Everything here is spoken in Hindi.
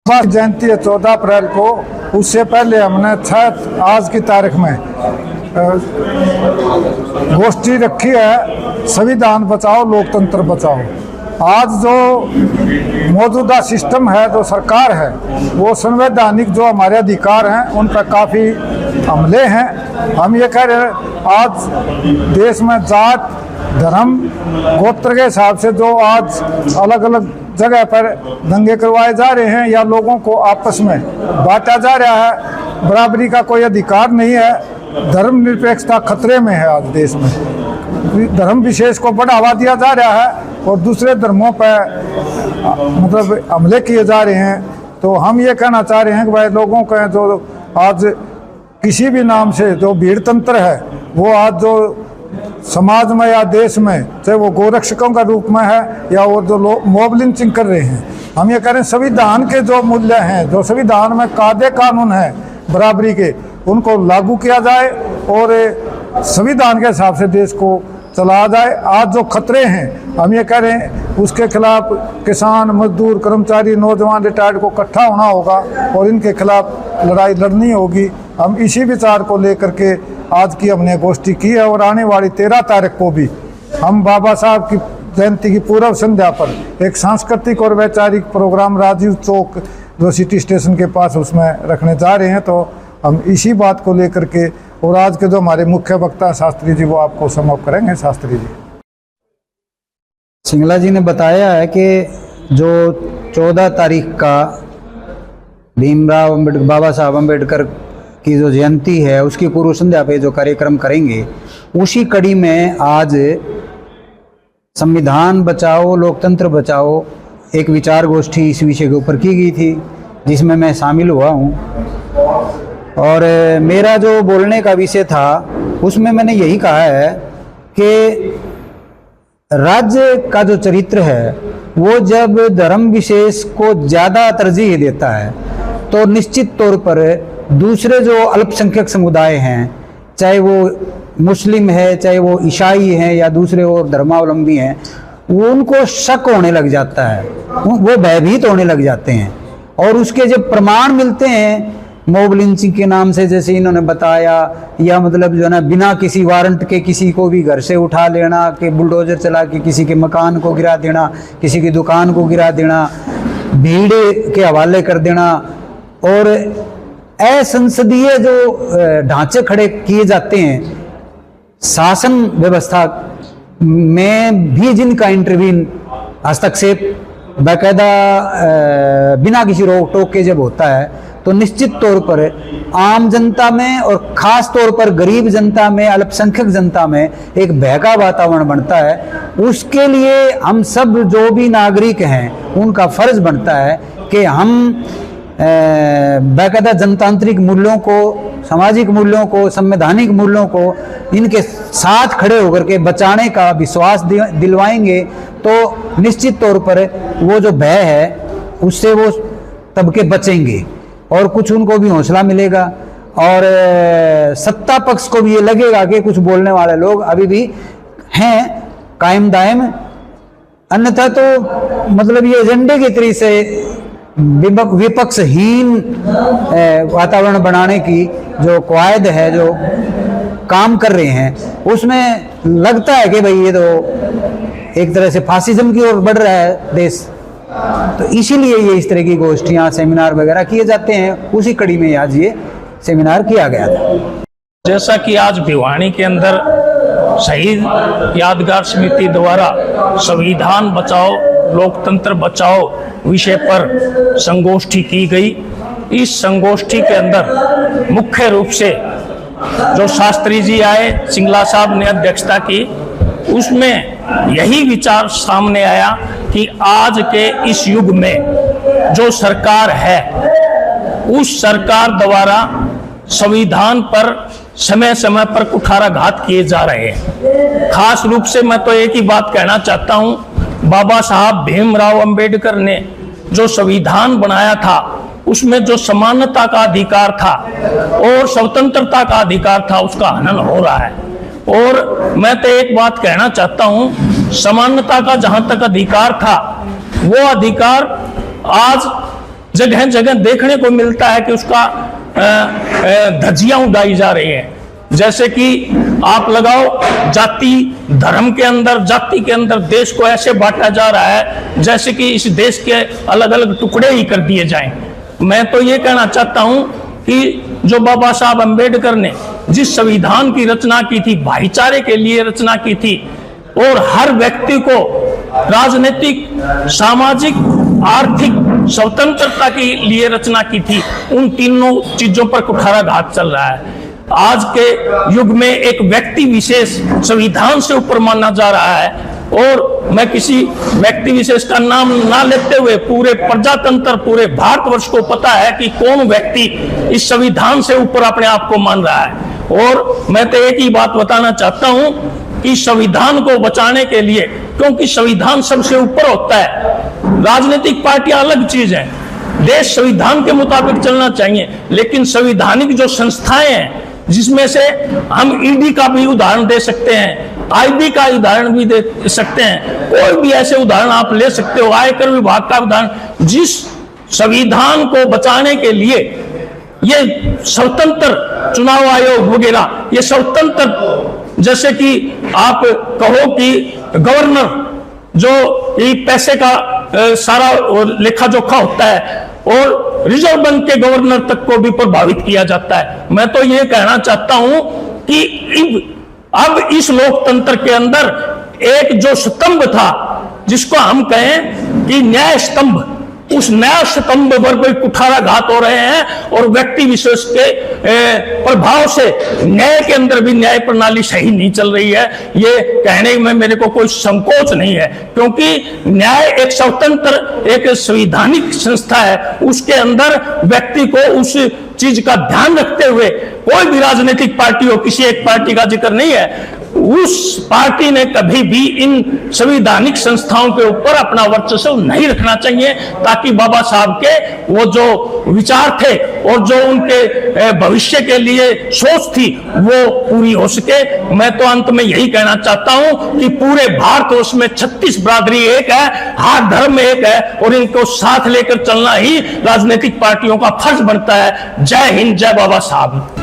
जयंती है 14 अप्रैल को। उससे पहले हमने आज की तारीख में गोष्ठी रखी है, संविधान बचाओ लोकतंत्र बचाओ। आज जो मौजूदा सिस्टम है, जो सरकार है, वो संवैधानिक जो हमारे अधिकार हैं उन पर काफ़ी हमले हैं। हम ये कह रहे हैं, आज देश में जात धर्म गोत्र के हिसाब से जो आज अलग अलग जगह पर दंगे करवाए जा रहे हैं या लोगों को आपस में बांटा जा रहा है, बराबरी का कोई अधिकार नहीं है। धर्मनिरपेक्षता खतरे में है। आज देश में धर्म विशेष को बढ़ावा दिया जा रहा है और दूसरे धर्मों पर मतलब हमले किए जा रहे हैं। तो हम ये कहना चाह रहे हैं कि भाई लोगों का जो आज किसी भी नाम से जो भीड़ तंत्र है, वो आज जो समाज में या देश में, चाहे वो गोरक्षकों का रूप में है या वो जो लोग मॉब लिंचिंग कर रहे हैं, हम ये कह रहे हैं संविधान के जो मूल्य हैं, जो संविधान में कायदे कानून है बराबरी के, उनको लागू किया जाए और संविधान के हिसाब से देश को चलाया जाए। आज जो खतरे हैं, हम ये कह रहे हैं, उसके खिलाफ किसान, मजदूर, कर्मचारी, नौजवान, रिटायर्ड को इकट्ठा होना होगा और इनके खिलाफ लड़ाई लड़नी होगी। हम इसी विचार को लेकर के आज की हमने गोष्ठी की है और आने वाली 13 तारीख को भी हम बाबा साहब की जयंती की पूर्व संध्या पर एक सांस्कृतिक और वैचारिक प्रोग्राम राजीव चौक जो सिटी स्टेशन के पास उसमें रखने जा रहे हैं। तो हम इसी बात को लेकर के, और आज के जो हमारे मुख्य वक्ता शास्त्री जी वो आपको समाप्त करेंगे। शास्त्री जी सिंगला जी ने बताया है कि जो 14 तारीख का भीमराव अम्बेडकर, बाबा साहब अम्बेडकर की जो जयंती है, उसकी पूर्व संध्या पे जो कार्यक्रम करेंगे, उसी कड़ी में आज संविधान बचाओ लोकतंत्र बचाओ एक विचार गोष्ठी इस विषय के ऊपर की गई थी, जिसमें मैं शामिल हुआ हूँ। और मेरा जो बोलने का विषय था उसमें मैंने यही कहा है कि राज्य का जो चरित्र है वो जब धर्म विशेष को ज़्यादा तरजीह देता है तो निश्चित तौर पर दूसरे जो अल्पसंख्यक समुदाय हैं, चाहे वो मुस्लिम है, चाहे वो ईसाई हैं या दूसरे और धर्मावलंबी हैं, वो उनको शक होने लग जाता है, वो भयभीत होने लग जाते हैं। और उसके जब प्रमाण मिलते हैं मॉब लिंचिंग के नाम से, जैसे इन्होंने बताया, या मतलब जो है ना बिना किसी वारंट के किसी को भी घर से उठा लेना, कि बुलडोजर चला के किसी के मकान को गिरा देना, किसी की दुकान को गिरा देना, भीड़ के हवाले कर देना, और असंसदीय जो ढांचे खड़े किए जाते हैं शासन व्यवस्था में भी, जिनका इंटरवीन हस्तक्षेप बाकायदा बिना किसी रोक टोक के जब होता है, तो निश्चित तौर पर आम जनता में और ख़ास तौर पर गरीब जनता में, अल्पसंख्यक जनता में एक भय का वातावरण बनता है। उसके लिए हम सब जो भी नागरिक हैं उनका फर्ज बनता है कि हम बाकायदा जनतांत्रिक मूल्यों को, सामाजिक मूल्यों को, संवैधानिक मूल्यों को इनके साथ खड़े होकर के बचाने का विश्वास दिलवाएंगे तो निश्चित तौर पर वो जो भय है उससे वो तबके बचेंगे और कुछ उनको भी हौसला मिलेगा। और सत्ता पक्ष को भी ये लगेगा कि कुछ बोलने वाले लोग अभी भी हैं कायम दायम, अन्यथा तो मतलब ये एजेंडे की तरह से विपक्षहीन वातावरण बनाने की जो कवायद है, जो काम कर रहे हैं, उसमें लगता है कि भाई ये तो एक तरह से फासिज्म की ओर बढ़ रहा है देश। तो इसीलिए ये इस तरह की गोष्ठियां, सेमिनार वगैरह किए जाते हैं। उसी कड़ी में आज ये सेमिनार किया गया था। जैसा कि आज भिवानी के अंदर शहीद यादगार समिति द्वारा संविधान बचाओ लोकतंत्र बचाओ विषय पर संगोष्ठी की गई। इस संगोष्ठी के अंदर मुख्य रूप से जो शास्त्री जी आए, सिंगला साहब ने अध्यक्षता की, उसमें यही विचार सामने आया कि आज के इस युग में जो सरकार है, उस सरकार द्वारा संविधान पर समय समय पर कुठाराघात किए जा रहे हैं। खास रूप से मैं तो एक ही बात कहना चाहता हूं, बाबा साहब भीमराव अंबेडकर ने जो संविधान बनाया था उसमें जो समानता का अधिकार था और स्वतंत्रता का अधिकार था, उसका हनन हो रहा है। और मैं तो एक बात कहना चाहता हूं, समानता का जहां तक अधिकार था, वो अधिकार आज जगह जगह देखने को मिलता है कि उसका धज्जियां उड़ाई जा रही है। जैसे कि आप लगाओ जाति धर्म के अंदर, जाति के अंदर देश को ऐसे बांटा जा रहा है जैसे कि इस देश के अलग अलग टुकड़े ही कर दिए जाएं। मैं तो ये कहना चाहता हूं कि जो बाबा साहब अम्बेडकर ने जिस संविधान की रचना की थी, भाईचारे के लिए रचना की थी और हर व्यक्ति को राजनीतिक, सामाजिक, आर्थिक स्वतंत्रता के लिए रचना की थी, उन तीनों चीजों पर कुठाराघात चल रहा है। आज के युग में एक व्यक्ति विशेष संविधान से ऊपर माना जा रहा है और मैं किसी व्यक्ति विशेष का नाम ना लेते हुए पूरे प्रजातंत्र, पूरे भारतवर्ष को पता है कि कौन व्यक्ति इस संविधान से ऊपर अपने आप को मान रहा है। और मैं तो एक ही बात बताना चाहता हूं कि संविधान को बचाने के लिए, क्योंकि संविधान सबसे ऊपर होता है, राजनीतिक पार्टियां अलग चीज है, देश संविधान के मुताबिक चलना चाहिए, लेकिन संवैधानिक जो संस्थाएं हैं जिसमें से हम ईडी का भी उदाहरण दे सकते हैं, आईबी का उदाहरण भी दे सकते हैं, कोई भी ऐसे उदाहरण आप ले सकते हो, आयकर विभाग का उदाहरण, जिस संविधान को बचाने के लिए ये स्वतंत्र चुनाव आयोग वगैरह, ये स्वतंत्र, जैसे कि आप कहो कि गवर्नर जो ये पैसे का सारा लेखा जोखा होता है और रिजर्व बैंक के गवर्नर तक को भी प्रभावित किया जाता है। मैं तो ये कहना चाहता हूं कि अब इस लोकतंत्र के अंदर एक जो स्तंभ था, जिसको हम कहें कि न्याय स्तंभ, उस न्याय स्तंभ पर कोई कुठाराघात हो रहे हैं और व्यक्ति विशेष के प्रभाव से न्याय के अंदर भी न्याय प्रणाली सही नहीं चल रही है। ये कहने में मेरे को कोई संकोच नहीं है, क्योंकि न्याय एक स्वतंत्र, एक संवैधानिक संस्था है, उसके अंदर व्यक्ति को उस चीज का ध्यान रखते हुए, कोई भी राजनीतिक पार्टी हो, किसी एक पार्टी का जिक्र नहीं है, उस पार्टी ने कभी भी इन संवैधानिक संस्थाओं के ऊपर अपना वर्चस्व नहीं रखना चाहिए, ताकि बाबा साहब के वो जो विचार थे और जो उनके भविष्य के लिए सोच थी वो पूरी हो सके। मैं तो अंत में यही कहना चाहता हूं कि पूरे भारतवर्ष में 36 बिरादरी एक है, हर धर्म एक है और इनको साथ लेकर चलना ही राजनीतिक पार्टियों का फर्ज बनता है। जय हिंद, जय बाबा साहब।